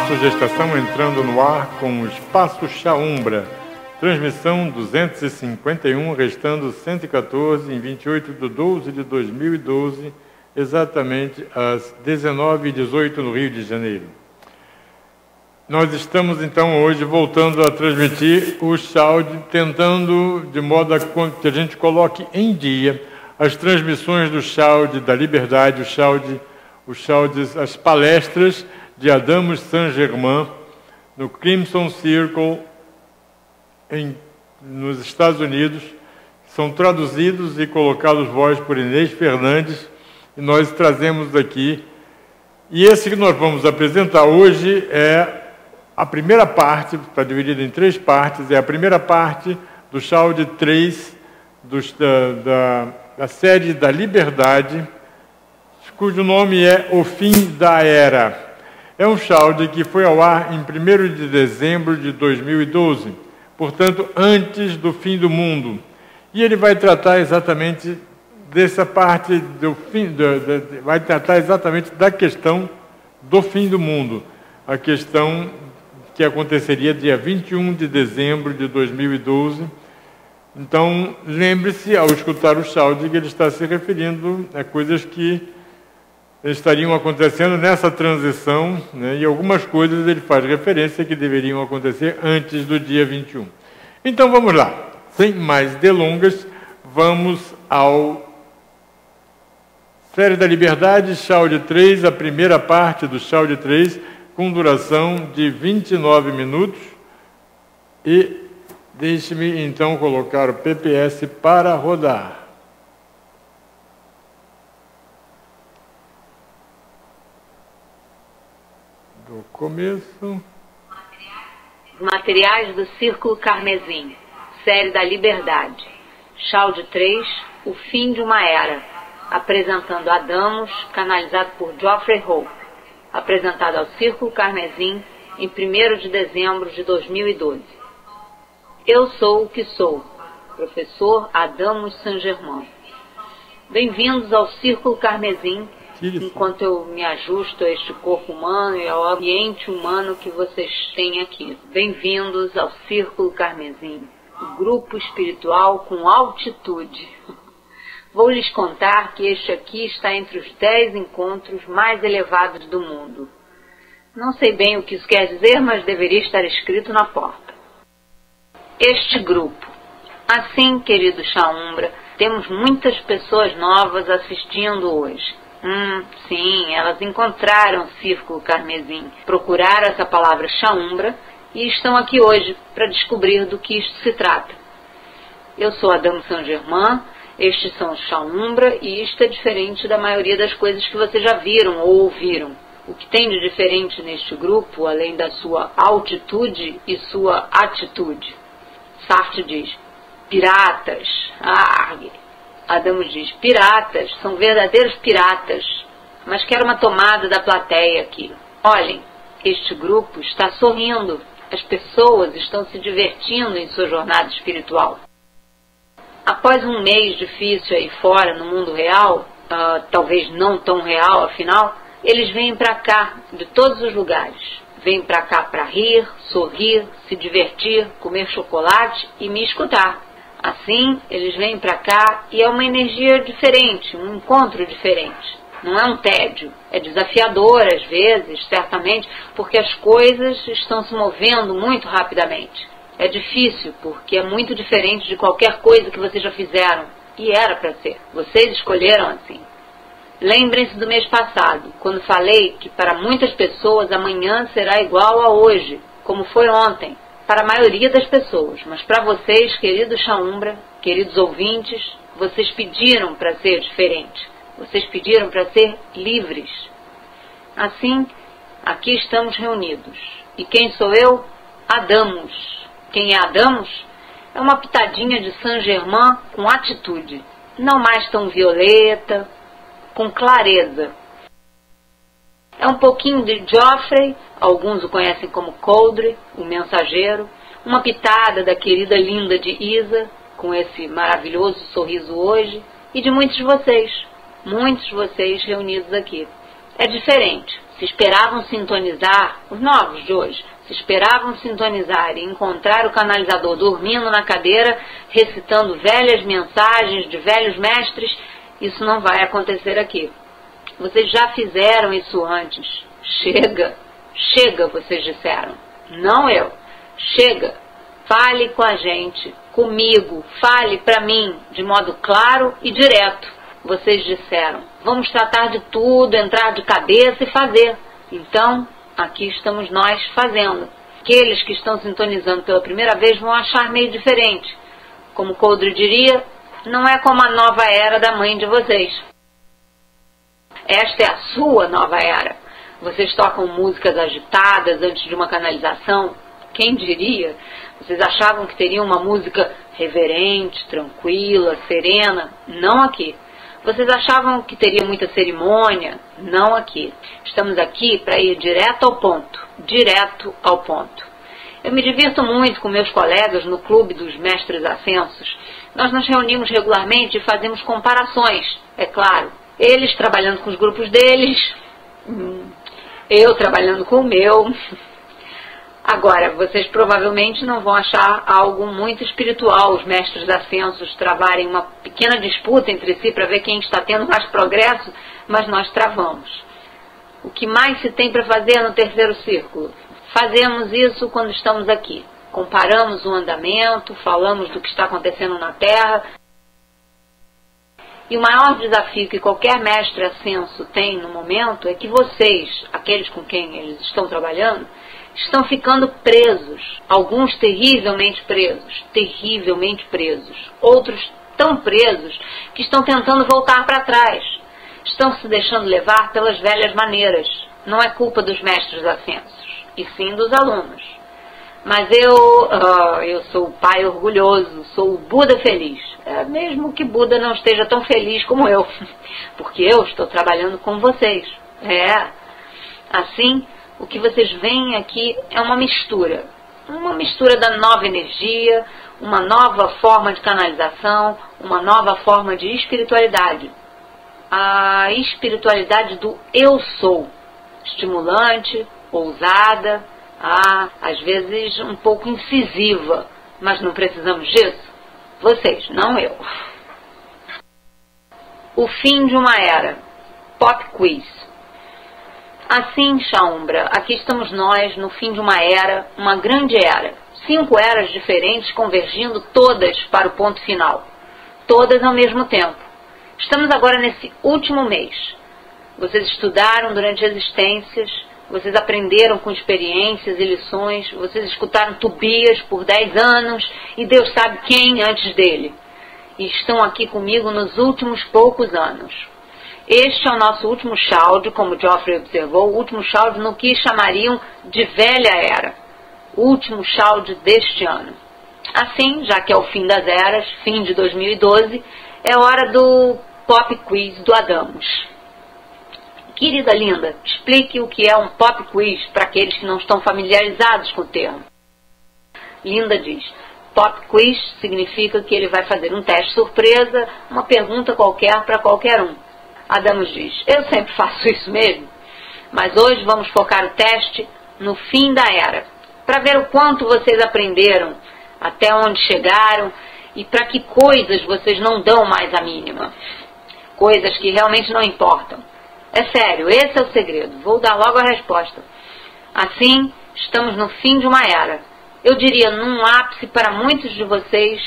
Passos de Estação entrando no ar com o Espaço Chaumbra. Transmissão 251, restando 114, em 28/12/2012, exatamente às 19h18 no Rio de Janeiro. Nós estamos, então, hoje voltando a transmitir o Chaude, tentando, de modo a que a gente coloque em dia as transmissões do Chaude da Liberdade, as palestras de Adamo Saint-Germain, no Crimson Circle, nos Estados Unidos. São traduzidos e colocados voz por Inês Fernandes, e nós trazemos aqui. E esse que nós vamos apresentar hoje é a primeira parte, está dividido em 3 partes, é a primeira parte do Chaude 3, da série da Liberdade, cujo nome é O Fim da Era. É um Chaude que foi ao ar em 1º de dezembro de 2012, portanto, antes do fim do mundo. E ele vai tratar exatamente dessa parte do fim, vai tratar exatamente da questão do fim do mundo, a questão que aconteceria dia 21 de dezembro de 2012. Então, lembre-se, ao escutar o Chaude, que ele está se referindo a coisas que estariam acontecendo nessa transição, né, e algumas coisas ele faz referência que deveriam acontecer antes do dia 21. Então, vamos lá. Sem mais delongas, vamos ao Série da Liberdade, Chaude 3, a primeira parte do Chaude 3, com duração de 29 minutos. E deixe-me, então, colocar o PPS para rodar. Do começo. Materiais do Círculo Carmesim, Série da Liberdade, Chaude 3, O Fim de uma Era, apresentando Adamos, canalizado por Geoffrey Hope, apresentado ao Círculo Carmesim em 1º de dezembro de 2012. Eu sou o que sou, professor Adamo Saint-Germain. Bem-vindos ao Círculo Carmesim, enquanto eu me ajusto a este corpo humano e ao ambiente humano que vocês têm aqui. Bem-vindos ao Círculo Carmesim, o grupo espiritual com altitude. Vou lhes contar que este aqui está entre os 10 encontros mais elevados do mundo. Não sei bem o que isso quer dizer, mas deveria estar escrito na porta. Este grupo. Assim, querido Chaumbra, temos muitas pessoas novas assistindo hoje. Sim, elas encontraram o Círculo Carmesim, procuraram essa palavra Chaumbra e estão aqui hoje para descobrir do que isto se trata. Eu sou Adamo Saint-Germain, estes são os Chaumbra e isto é diferente da maioria das coisas que vocês já viram ou ouviram. O que tem de diferente neste grupo, além da sua altitude e sua atitude? Sartre diz, piratas, argue. Adamo diz, piratas, são verdadeiros piratas, mas quero uma tomada da plateia aqui. Olhem, este grupo está sorrindo, as pessoas estão se divertindo em sua jornada espiritual. Após um mês difícil aí fora, no mundo real, talvez não tão real, afinal, eles vêm para cá, de todos os lugares. Vêm para cá para rir, sorrir, se divertir, comer chocolate e me escutar. Assim, eles vêm para cá e é uma energia diferente, um encontro diferente. Não é um tédio, é desafiador às vezes, certamente, porque as coisas estão se movendo muito rapidamente. É difícil, porque é muito diferente de qualquer coisa que vocês já fizeram. E era para ser. Vocês escolheram assim. Lembrem-se do mês passado, quando falei que para muitas pessoas amanhã será igual a hoje, como foi ontem. Para a maioria das pessoas, mas para vocês, querido Chaumbra, queridos ouvintes, vocês pediram para ser diferente. Vocês pediram para ser livres. Assim, aqui estamos reunidos. E quem sou eu? Adamos. Quem é Adamos? É uma pitadinha de Saint-Germain com atitude. Não mais tão violeta, com clareza. É um pouquinho de Geoffrey, alguns o conhecem como Coldre, o mensageiro, uma pitada da querida linda de Isa, com esse maravilhoso sorriso hoje, e de muitos de vocês reunidos aqui. É diferente, se esperavam sintonizar, os novos de hoje, se esperavam sintonizar e encontrar o canalizador dormindo na cadeira, recitando velhas mensagens de velhos mestres, isso não vai acontecer aqui. Vocês já fizeram isso antes. Chega, chega, vocês disseram. Não eu. Chega. Fale com a gente, comigo, fale para mim, de modo claro e direto. Vocês disseram, vamos tratar de tudo, entrar de cabeça e fazer. Então, aqui estamos nós fazendo. Aqueles que estão sintonizando pela primeira vez vão achar meio diferente. Como Coldre diria, não é como a nova era da mãe de vocês. Esta é a sua nova era. Vocês tocam músicas agitadas antes de uma canalização. Quem diria? Vocês achavam que teriam uma música reverente, tranquila, serena? Não aqui. Vocês achavam que teria muita cerimônia? Não aqui. Estamos aqui para ir direto ao ponto. Direto ao ponto. Eu me divirto muito com meus colegas no Clube dos Mestres Ascensos. Nós nos reunimos regularmente e fazemos comparações, é claro. Eles trabalhando com os grupos deles, eu trabalhando com o meu. Agora, vocês provavelmente não vão achar algo muito espiritual os mestres ascensos travarem uma pequena disputa entre si para ver quem está tendo mais progresso, mas nós travamos. O que mais se tem para fazer no terceiro círculo? Fazemos isso quando estamos aqui. Comparamos o andamento, falamos do que está acontecendo na Terra. E o maior desafio que qualquer mestre ascenso tem no momento é que vocês, aqueles com quem eles estão trabalhando, estão ficando presos, alguns terrivelmente presos, outros tão presos que estão tentando voltar para trás, estão se deixando levar pelas velhas maneiras. Não é culpa dos mestres ascensos, e sim dos alunos. Mas eu sou o pai orgulhoso, sou o Buda feliz, mesmo que Buda não esteja tão feliz como eu, porque eu estou trabalhando com vocês. Assim, o que vocês veem aqui é uma mistura da nova energia, uma nova forma de canalização, uma nova forma de espiritualidade. A espiritualidade do eu sou, estimulante, ousada, às vezes um pouco incisiva, mas não precisamos disso. Vocês, não eu. O fim de uma era. Pop Quiz. Assim, Shaumbra, aqui estamos nós no fim de uma era, uma grande era. 5 eras diferentes convergindo todas para o ponto final. Todas ao mesmo tempo. Estamos agora nesse último mês. Vocês estudaram durante existências, vocês aprenderam com experiências e lições, vocês escutaram Tobias por 10 anos e Deus sabe quem antes dele. E estão aqui comigo nos últimos poucos anos. Este é o nosso último Chalde, como Geoffrey observou, o último Chalde no que chamariam de velha era. O último Chalde deste ano. Assim, já que é o fim das eras, fim de 2012, é hora do Pop Quiz do Adamos. Querida Linda, explique o que é um Pop Quiz para aqueles que não estão familiarizados com o termo. Linda diz, Pop Quiz significa que ele vai fazer um teste surpresa, uma pergunta qualquer para qualquer um. Adamos diz, eu sempre faço isso mesmo, mas hoje vamos focar o teste no fim da era, para ver o quanto vocês aprenderam, até onde chegaram e para que coisas vocês não dão mais a mínima. Coisas que realmente não importam. É sério, esse é o segredo. Vou dar logo a resposta. Assim, estamos no fim de uma era. Eu diria num ápice para muitos de vocês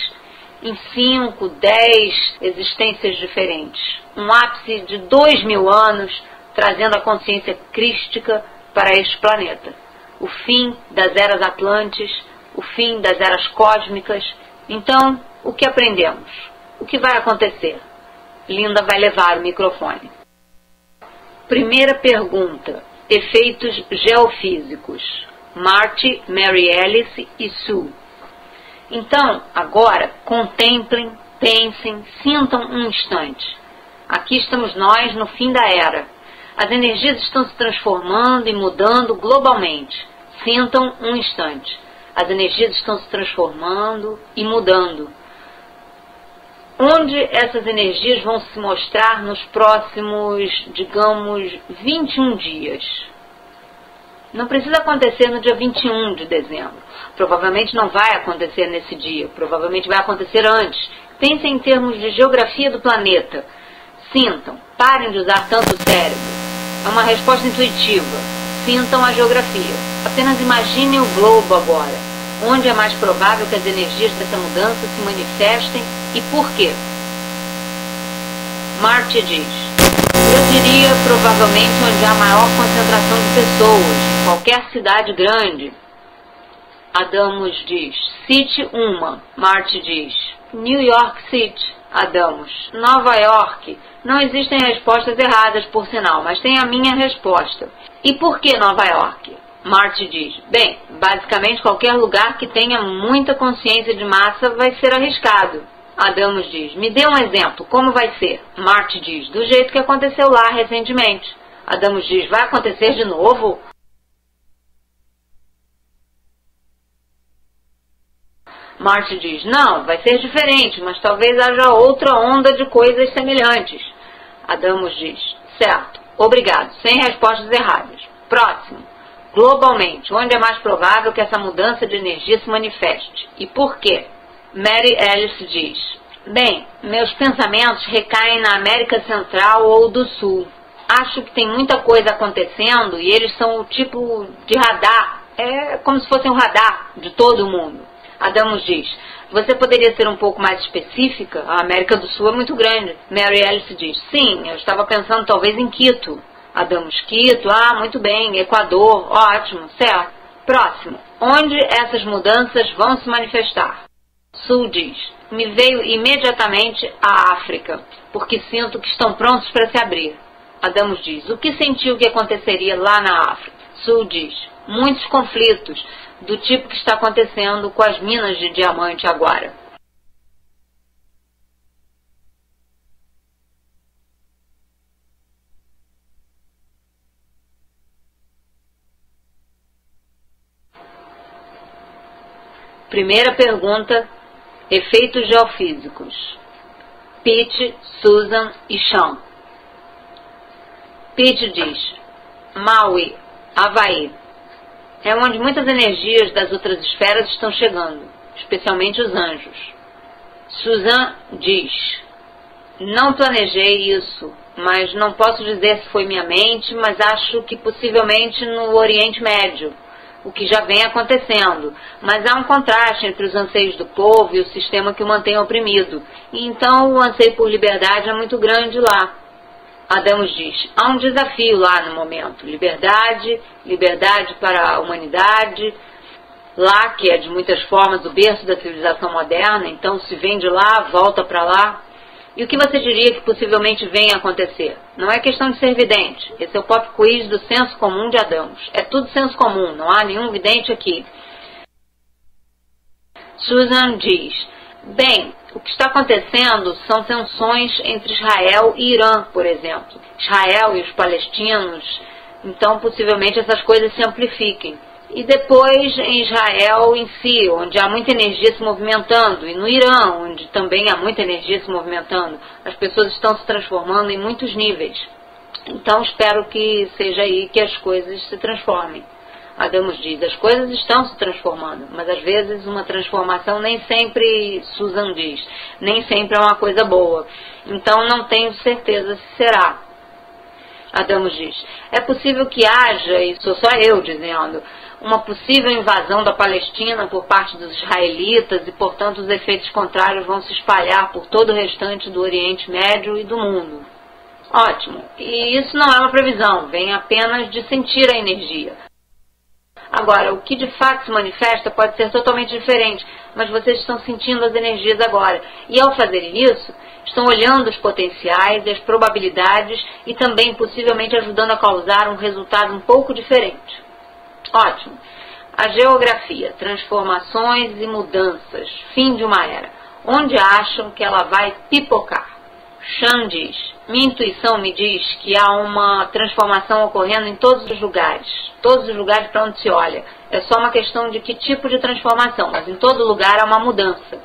em 5, 10 existências diferentes. Um ápice de 2000 anos, trazendo a consciência crística para este planeta. O fim das eras atlantes, o fim das eras cósmicas. Então, o que aprendemos? O que vai acontecer? Linda vai levar o microfone. Primeira pergunta. Efeitos geofísicos. Marty, Mary Alice e Sue. Então, agora, contemplem, pensem, sintam um instante. Aqui estamos nós no fim da era. As energias estão se transformando e mudando globalmente. Sintam um instante. As energias estão se transformando e mudando. Onde essas energias vão se mostrar nos próximos, digamos, 21 dias? Não precisa acontecer no dia 21 de dezembro. Provavelmente não vai acontecer nesse dia. Provavelmente vai acontecer antes. Pensem em termos de geografia do planeta. Sintam. Parem de usar tanto o cérebro. É uma resposta intuitiva. Sintam a geografia. Apenas imaginem o globo agora. Onde é mais provável que as energias dessa mudança se manifestem e por quê? Marte diz: eu diria provavelmente onde há maior concentração de pessoas, em qualquer cidade grande. Adamos diz: cite uma. Marte diz: New York City. Adamos: Nova York. Não existem respostas erradas, por sinal, mas tem a minha resposta. E por que Nova York? Marte diz: bem, basicamente qualquer lugar que tenha muita consciência de massa vai ser arriscado. Adamos diz: me dê um exemplo, como vai ser? Marte diz: do jeito que aconteceu lá recentemente. Adamos diz: vai acontecer de novo? Marte diz: não, vai ser diferente, mas talvez haja outra onda de coisas semelhantes. Adamos diz: certo, obrigado, sem respostas erradas. Próximo. Globalmente, onde é mais provável que essa mudança de energia se manifeste? E por quê? Mary Alice diz: bem, meus pensamentos recaem na América Central ou do Sul. Acho que tem muita coisa acontecendo e eles são o tipo de radar. É como se fosse um radar de todo mundo. Adamos diz: você poderia ser um pouco mais específica? A América do Sul é muito grande. Mary Alice diz: sim, eu estava pensando talvez em Quito. Adamos: Quito, muito bem, Equador, ótimo, certo. Próximo. Onde essas mudanças vão se manifestar? Sul diz: me veio imediatamente a África, porque sinto que estão prontos para se abrir. Adamos diz: o que sentiu que aconteceria lá na África? Sul diz: muitos conflitos, do tipo que está acontecendo com as minas de diamante agora. Primeira pergunta: efeitos geofísicos. Pete, Susan e Sean. Pete diz: Maui, Havaí. É onde muitas energias das outras esferas estão chegando, especialmente os anjos. Susan diz: não planejei isso, mas não posso dizer se foi minha mente, mas acho que possivelmente no Oriente Médio, o que já vem acontecendo. Mas há um contraste entre os anseios do povo e o sistema que o mantém oprimido. E então o anseio por liberdade é muito grande lá. Adamos diz: há um desafio lá no momento. Liberdade, liberdade para a humanidade. Lá, que é de muitas formas o berço da civilização moderna, então se vem de lá, volta para lá. E o que você diria que possivelmente venha a acontecer? Não é questão de ser vidente. Esse é o pop quiz do senso comum de Adamos. É tudo senso comum, não há nenhum vidente aqui. Susan diz: bem, o que está acontecendo são tensões entre Israel e Irã, por exemplo. Israel e os palestinos, então possivelmente essas coisas se amplifiquem. E depois em Israel em si, onde há muita energia se movimentando, e no Irã, onde também há muita energia se movimentando, as pessoas estão se transformando em muitos níveis. Então espero que seja aí que as coisas se transformem. Adamos diz: as coisas estão se transformando, mas às vezes uma transformação nem sempre, Susan diz, nem sempre é uma coisa boa. Então não tenho certeza se será. Adamos diz: é possível que haja, e sou só eu dizendo, uma possível invasão da Palestina por parte dos israelitas e, portanto, os efeitos contrários vão se espalhar por todo o restante do Oriente Médio e do mundo. Ótimo. E isso não é uma previsão, vem apenas de sentir a energia. Agora, o que de fato se manifesta pode ser totalmente diferente, mas vocês estão sentindo as energias agora. E ao fazerem isso, estão olhando os potenciais e as probabilidades e também possivelmente ajudando a causar um resultado um pouco diferente. Ótimo. A geografia, transformações e mudanças, fim de uma era. Onde acham que ela vai pipocar? Sean diz: minha intuição me diz que há uma transformação ocorrendo em todos os lugares para onde se olha. É só uma questão de que tipo de transformação, mas em todo lugar há uma mudança.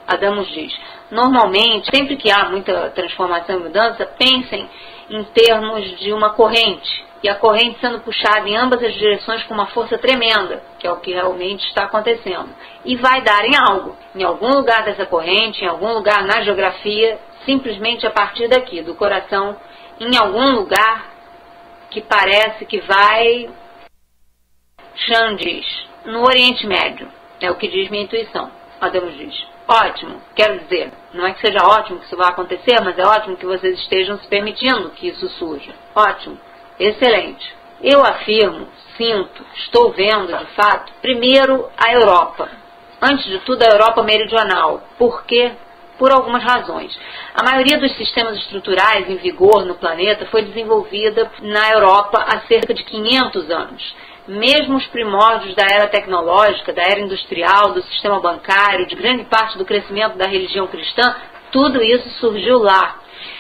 Adamos diz: normalmente, sempre que há muita transformação e mudança, pensem em termos de uma corrente. e a corrente sendo puxada em ambas as direções com uma força tremenda, que é o que realmente está acontecendo, e vai dar em algo, em algum lugar dessa corrente, em algum lugar na geografia, simplesmente a partir daqui, do coração, em algum lugar que parece que vai, Chan diz, no Oriente Médio, é o que diz minha intuição. Adamos diz, ótimo, quero dizer, não é que seja ótimo que isso vá acontecer, mas é ótimo que vocês estejam se permitindo que isso surja. Ótimo, excelente. Eu afirmo, sinto, estou vendo de fato, primeiro a Europa. Antes de tudo a Europa meridional. Por quê? Por algumas razões. A maioria dos sistemas estruturais em vigor no planeta foi desenvolvida na Europa há cerca de 500 anos. Mesmo os primórdios da era tecnológica, da era industrial, do sistema bancário, de grande parte do crescimento da religião cristã, tudo isso surgiu lá.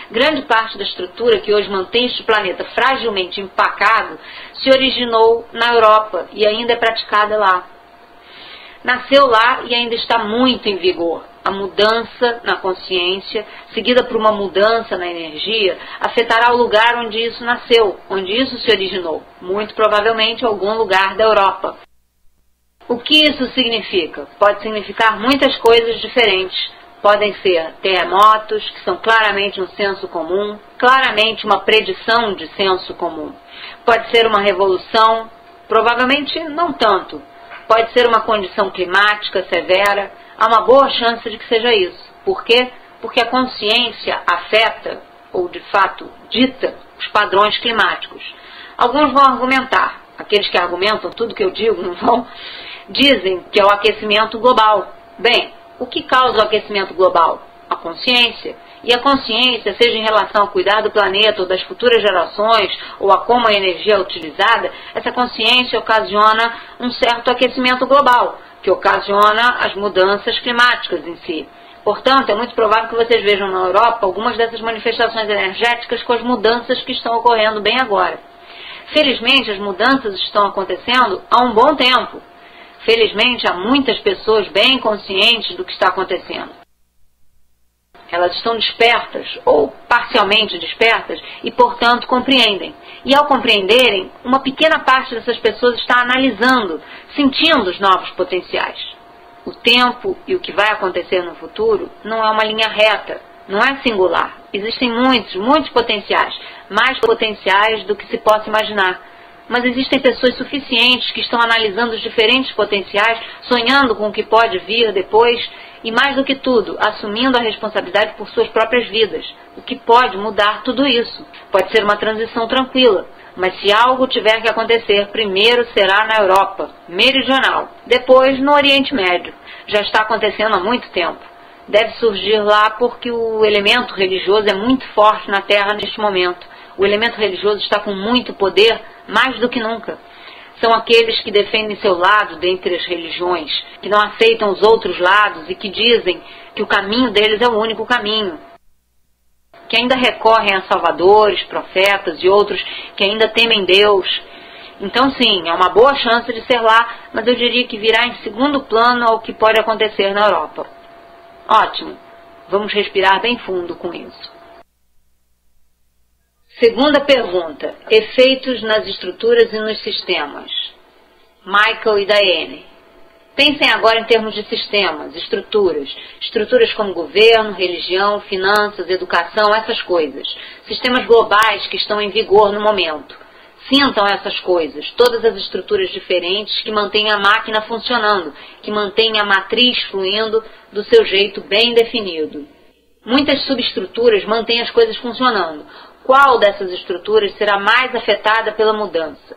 Grande parte da estrutura que hoje mantém este planeta fragilmente empacado se originou na Europa e ainda é praticada lá. Nasceu lá e ainda está muito em vigor. A mudança na consciência, seguida por uma mudança na energia, afetará o lugar onde isso nasceu, onde isso se originou, muito provavelmente algum lugar da Europa. O que isso significa? Pode significar muitas coisas diferentes. Podem ser terremotos, que são claramente um senso comum, claramente uma predição de senso comum. Pode ser uma revolução, provavelmente não tanto. Pode ser uma condição climática severa. Há uma boa chance de que seja isso. Por quê? Porque a consciência afeta, ou de fato dita, os padrões climáticos. Alguns vão argumentar, aqueles que argumentam tudo que eu digo não vão, dizem que é o aquecimento global. Bem, o que causa o aquecimento global? A consciência. E a consciência, seja em relação ao cuidar do planeta ou das futuras gerações, ou a como a energia é utilizada, essa consciência ocasiona um certo aquecimento global, que ocasiona as mudanças climáticas em si. Portanto, é muito provável que vocês vejam na Europa algumas dessas manifestações energéticas com as mudanças que estão ocorrendo bem agora. Felizmente, as mudanças estão acontecendo há um bom tempo. Felizmente, há muitas pessoas bem conscientes do que está acontecendo. Elas estão despertas, ou parcialmente despertas, e, portanto, compreendem. E, ao compreenderem, uma pequena parte dessas pessoas está analisando, sentindo os novos potenciais. O tempo e o que vai acontecer no futuro não é uma linha reta, não é singular. Existem muitos potenciais, mais potenciais do que se possa imaginar. Mas existem pessoas suficientes que estão analisando os diferentes potenciais, sonhando com o que pode vir depois e, mais do que tudo, assumindo a responsabilidade por suas próprias vidas, o que pode mudar tudo isso. Pode ser uma transição tranquila, mas se algo tiver que acontecer, primeiro será na Europa meridional, depois no Oriente Médio. Já está acontecendo há muito tempo. Deve surgir lá porque o elemento religioso é muito forte na Terra neste momento. O elemento religioso está com muito poder, mais do que nunca. São aqueles que defendem seu lado dentre as religiões, que não aceitam os outros lados e que dizem que o caminho deles é o único caminho. Que ainda recorrem a salvadores, profetas e outros que ainda temem Deus. Então sim, é uma boa chance de ser lá, mas eu diria que virá em segundo plano ao que pode acontecer na Europa. Ótimo, vamos respirar bem fundo com isso. Segunda pergunta, efeitos nas estruturas e nos sistemas. Michael e Diane. Pensem agora em termos de sistemas, estruturas como governo, religião, finanças, educação, essas coisas. Sistemas globais que estão em vigor no momento. Sintam essas coisas, todas as estruturas diferentes que mantêm a máquina funcionando, que mantêm a matriz fluindo do seu jeito bem definido. Muitas subestruturas mantêm as coisas funcionando. Qual dessas estruturas será mais afetada pela mudança?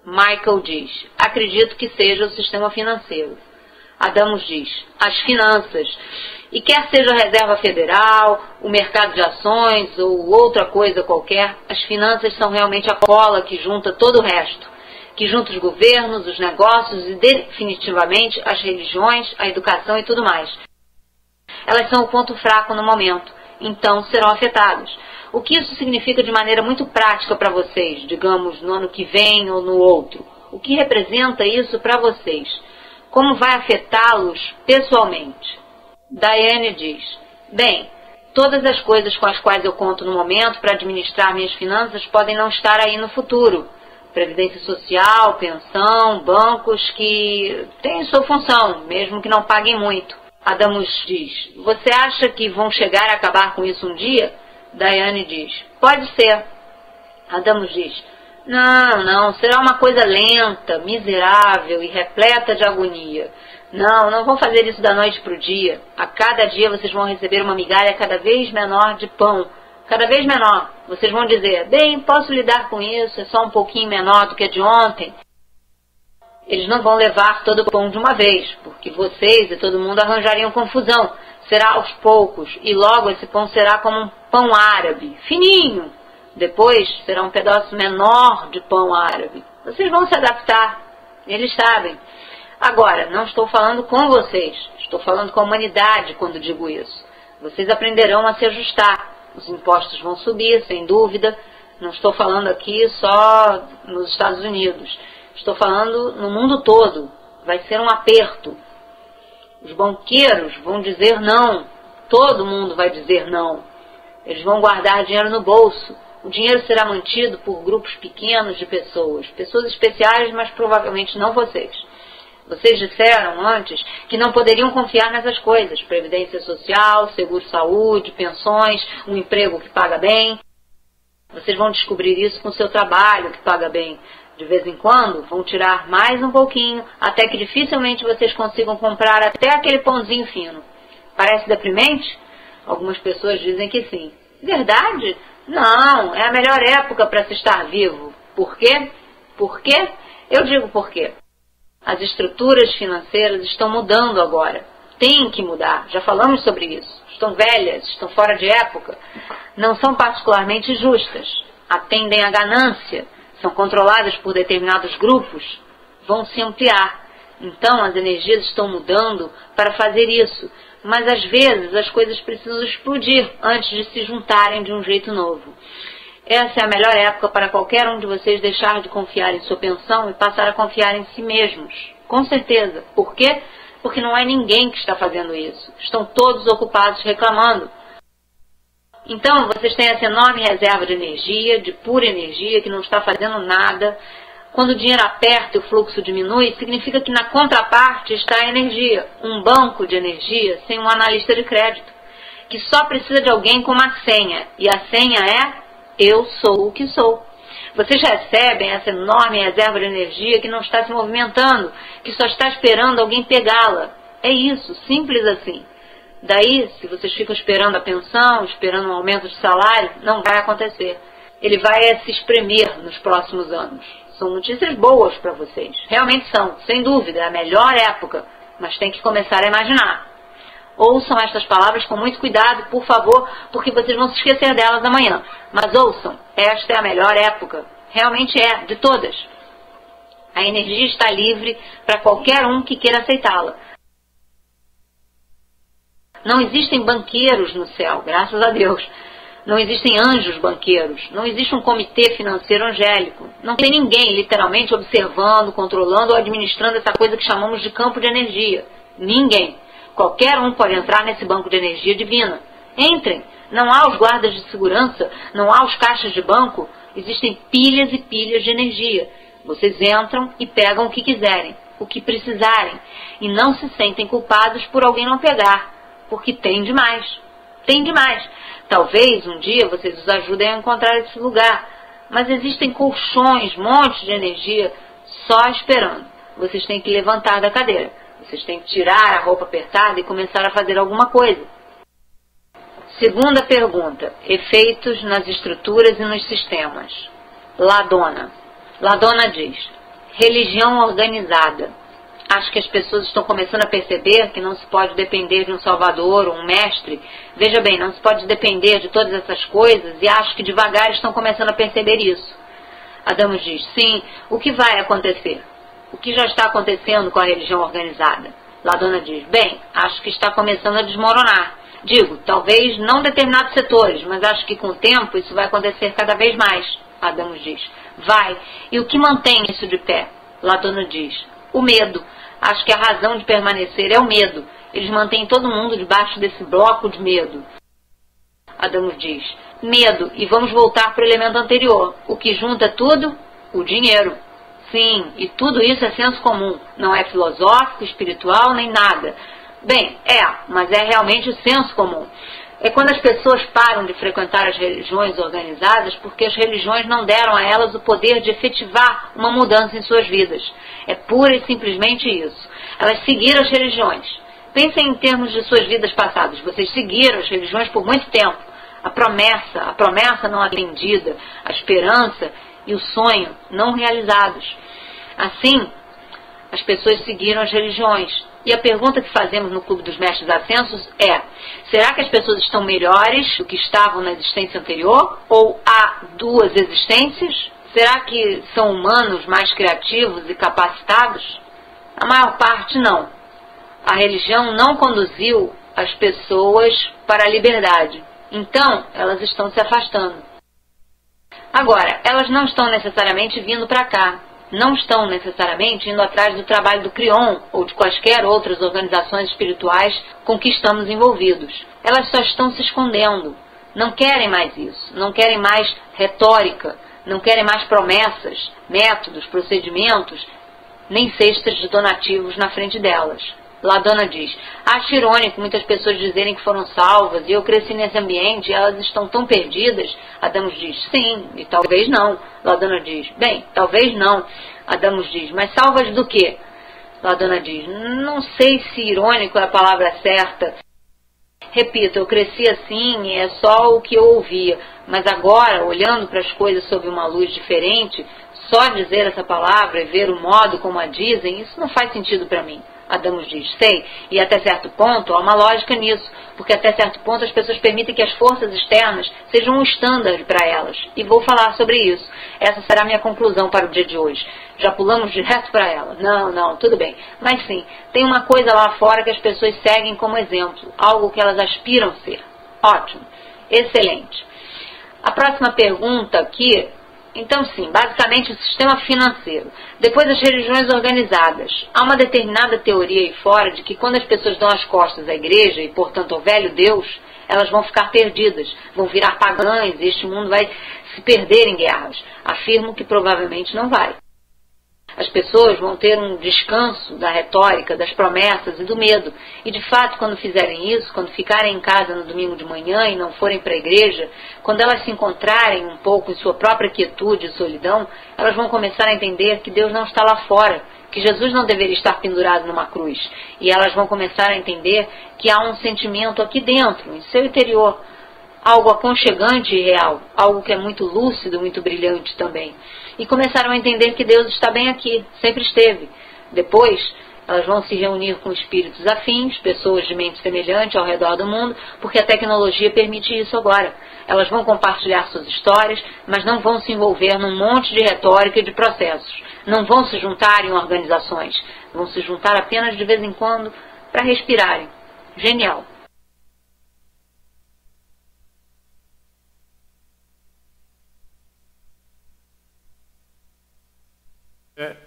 Michael diz, acredito que seja o sistema financeiro. Adamos diz, as finanças. E quer seja a Reserva Federal, o mercado de ações ou outra coisa qualquer, as finanças são realmente a cola que junta todo o resto. Que junta os governos, os negócios e definitivamente as religiões, a educação e tudo mais. Elas são o ponto fraco no momento, então serão afetadas. O que isso significa de maneira muito prática para vocês, digamos, no ano que vem ou no outro? O que representa isso para vocês? Como vai afetá-los pessoalmente? Diane diz, bem, Todas as coisas com as quais eu conto no momento para administrar minhas finanças podem não estar aí no futuro. Previdência social, pensão, bancos que têm sua função, mesmo que não paguem muito. Adamos diz, você acha que vão chegar a acabar com isso um dia? Daiane diz, pode ser. Adamos diz, não, será uma coisa lenta, miserável e repleta de agonia. Não vão fazer isso da noite para o dia. A cada dia vocês vão receber uma migalha cada vez menor de pão. Cada vez menor. Vocês vão dizer, bem, posso lidar com isso, é só um pouquinho menor do que a de ontem. Eles não vão levar todo o pão de uma vez, porque vocês e todo mundo arranjariam confusão. Será aos poucos, e logo esse pão será como um pão árabe, fininho. Depois será um pedaço menor de pão árabe. Vocês vão se adaptar, eles sabem. Agora, não estou falando com vocês, estou falando com a humanidade quando digo isso. Vocês aprenderão a se ajustar. Os impostos vão subir, sem dúvida. Não estou falando aqui só nos Estados Unidos. Estou falando no mundo todo. Vai ser um aperto. Os banqueiros vão dizer não. Todo mundo vai dizer não. Eles vão guardar dinheiro no bolso. O dinheiro será mantido por grupos pequenos de pessoas. Pessoas especiais, mas provavelmente não vocês. Vocês disseram antes que não poderiam confiar nessas coisas. Previdência social, seguro-saúde, pensões, um emprego que paga bem. Vocês vão descobrir isso com o seu trabalho que paga bem. De vez em quando, vão tirar mais um pouquinho, até que dificilmente vocês consigam comprar até aquele pãozinho fino. Parece deprimente? Algumas pessoas dizem que sim. Verdade? Não, é a melhor época para se estar vivo. Por quê? Por quê? Eu digo por quê. As estruturas financeiras estão mudando agora. Tem que mudar. Já falamos sobre isso. Estão velhas, estão fora de época. Não são particularmente justas. Atendem à ganância. São controladas por determinados grupos. Vão se ampliar. Então as energias estão mudando para fazer isso. Mas às vezes as coisas precisam explodir antes de se juntarem de um jeito novo. Essa é a melhor época para qualquer um de vocês deixar de confiar em sua pensão e passar a confiar em si mesmos. Com certeza. Por quê? Porque não é ninguém que está fazendo isso. Estão todos ocupados reclamando. Então, vocês têm essa enorme reserva de energia, de pura energia, que não está fazendo nada. Quando o dinheiro aperta e o fluxo diminui, significa que na contraparte está a energia. Um banco de energia sem um analista de crédito, que só precisa de alguém com uma senha. E a senha é... eu sou o que sou. Vocês recebem essa enorme reserva de energia que não está se movimentando, que só está esperando alguém pegá-la. É isso, simples assim. Daí, se vocês ficam esperando a pensão, esperando um aumento de salário, não vai acontecer. Ele vai se espremer nos próximos anos. São notícias boas para vocês. Realmente são, sem dúvida, é a melhor época, mas tem que começar a imaginar. Ouçam estas palavras com muito cuidado, por favor, porque vocês vão se esquecer delas amanhã. Mas ouçam, esta é a melhor época. Realmente é, de todas. A energia está livre para qualquer um que queira aceitá-la. Não existem banqueiros no céu, graças a Deus. Não existem anjos banqueiros. Não existe um comitê financeiro angélico. Não tem ninguém, literalmente, observando, controlando ou administrando essa coisa que chamamos de campo de energia. Ninguém. Qualquer um pode entrar nesse banco de energia divina. Entrem. Não há os guardas de segurança, não há os caixas de banco. Existem pilhas e pilhas de energia. Vocês entram e pegam o que quiserem, o que precisarem. E não se sentem culpados por alguém não pegar, porque tem demais. Tem demais. Talvez um dia vocês os ajudem a encontrar esse lugar. Mas existem colchões, montes de energia só esperando. Vocês têm que levantar da cadeira. Vocês têm que tirar a roupa apertada e começar a fazer alguma coisa. Segunda pergunta. Efeitos nas estruturas e nos sistemas. Ladona. Ladona diz: religião organizada. Acho que as pessoas estão começando a perceber que não se pode depender de um salvador ou um mestre. Veja bem, não se pode depender de todas essas coisas e acho que devagar estão começando a perceber isso. Adamos diz: sim, o que vai acontecer? O que já está acontecendo com a religião organizada? Ladona diz: bem, acho que está começando a desmoronar. Digo, talvez não determinados setores, mas acho que com o tempo isso vai acontecer cada vez mais. Adamos diz: vai. E o que mantém isso de pé? Ladona diz: o medo. Acho que a razão de permanecer é o medo. Eles mantêm todo mundo debaixo desse bloco de medo. Adamos diz. Medo, e vamos voltar para o elemento anterior. O que junta tudo? O dinheiro. Sim, e tudo isso é senso comum. Não é filosófico, espiritual, nem nada. Bem, mas é realmente o senso comum. É quando as pessoas param de frequentar as religiões organizadas porque as religiões não deram a elas o poder de efetivar uma mudança em suas vidas. É pura e simplesmente isso. Elas seguiram as religiões. Pensem em termos de suas vidas passadas. Vocês seguiram as religiões por muito tempo. A promessa não atendida, a esperança e o sonho não realizados. Assim, as pessoas seguiram as religiões. E a pergunta que fazemos no Clube dos Mestres Ascensos é: será que as pessoas estão melhores do que estavam na existência anterior? Ou há duas existências? Será que são humanos mais criativos e capacitados? A maior parte não. A religião não conduziu as pessoas para a liberdade. Então, elas estão se afastando. Agora, elas não estão necessariamente vindo para cá. Não estão necessariamente indo atrás do trabalho do Crion ou de quaisquer outras organizações espirituais com que estamos envolvidos. Elas só estão se escondendo. Não querem mais isso. Não querem mais retórica. Não querem mais promessas, métodos, procedimentos, nem cestas de donativos na frente delas. Ladona diz: acho irônico muitas pessoas dizerem que foram salvas e eu cresci nesse ambiente e elas estão tão perdidas. Adamos diz: sim, e talvez não. Ladona diz: bem, talvez não. Adamos diz: mas salvas do quê? Ladona diz: não sei se irônico é a palavra certa. Repito, eu cresci assim e é só o que eu ouvia, mas agora, olhando para as coisas sob uma luz diferente, só dizer essa palavra e ver o modo como a dizem, isso não faz sentido para mim. Adamos diz: sei, e até certo ponto há uma lógica nisso, porque até certo ponto as pessoas permitem que as forças externas sejam um estándar para elas. E vou falar sobre isso. Essa será a minha conclusão para o dia de hoje. Já pulamos direto para ela. Não, tudo bem. Mas sim, tem uma coisa lá fora que as pessoas seguem como exemplo, algo que elas aspiram ser. Ótimo, excelente. A próxima pergunta aqui... Então, sim, basicamente o sistema financeiro. Depois as religiões organizadas. Há uma determinada teoria aí fora de que quando as pessoas dão as costas à igreja e, portanto, ao velho Deus, elas vão ficar perdidas, vão virar pagãs e este mundo vai se perder em guerras. Afirmo que provavelmente não vai. As pessoas vão ter um descanso da retórica, das promessas e do medo. E, de fato, quando fizerem isso, quando ficarem em casa no domingo de manhã e não forem para a igreja, quando elas se encontrarem um pouco em sua própria quietude e solidão, elas vão começar a entender que Deus não está lá fora, que Jesus não deveria estar pendurado numa cruz. E elas vão começar a entender que há um sentimento aqui dentro, em seu interior, algo aconchegante e real, algo que é muito lúcido, muito brilhante também. E começaram a entender que Deus está bem aqui, sempre esteve. Depois, elas vão se reunir com espíritos afins, pessoas de mente semelhante ao redor do mundo, porque a tecnologia permite isso agora. Elas vão compartilhar suas histórias, mas não vão se envolver num monte de retórica e de processos. Não vão se juntar em organizações. Vão se juntar apenas de vez em quando para respirarem. Genial.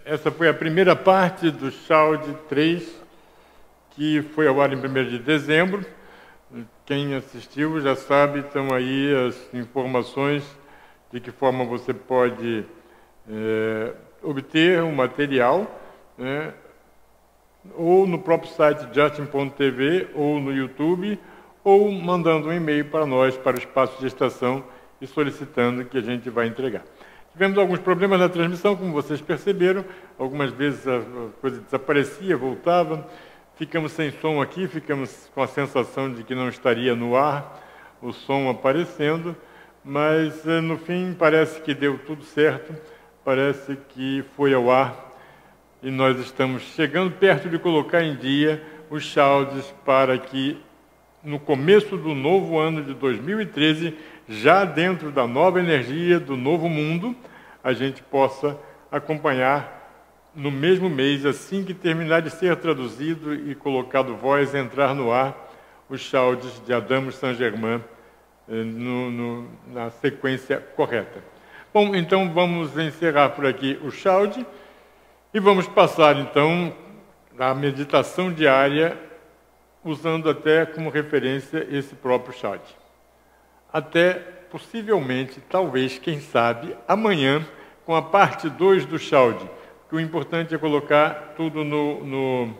Essa foi a primeira parte do Chaude 3, que foi ao ar em 1º de dezembro. Quem assistiu já sabe, estão aí as informações de que forma você pode obter o material, né, ou no próprio site justin.tv, ou no YouTube, ou mandando um e-mail para nós, para o Espaço de Estação, e solicitando que a gente vai entregar. Tivemos alguns problemas na transmissão, como vocês perceberam. Algumas vezes a coisa desaparecia, voltava. Ficamos sem som aqui, ficamos com a sensação de que não estaria no ar o som aparecendo, mas no fim parece que deu tudo certo, parece que foi ao ar e nós estamos chegando perto de colocar em dia os Chaudes para que no começo do novo ano de 2013, já dentro da nova energia do novo mundo, a gente possa acompanhar no mesmo mês, assim que terminar de ser traduzido e colocado voz, entrar no ar os Chaudes de Adamo Saint-Germain na sequência correta. Bom, então vamos encerrar por aqui o Chaude e vamos passar então à meditação diária, usando até como referência esse próprio Chaude. até possivelmente, talvez, quem sabe, amanhã, com a parte 2 do Schaud, que o importante é colocar tudo no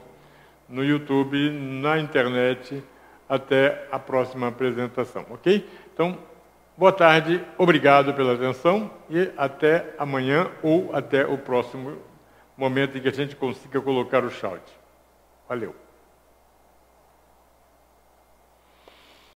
YouTube, na internet, até a próxima apresentação, ok? Então, boa tarde, obrigado pela atenção e até amanhã ou até o próximo momento em que a gente consiga colocar o Schaud. Valeu!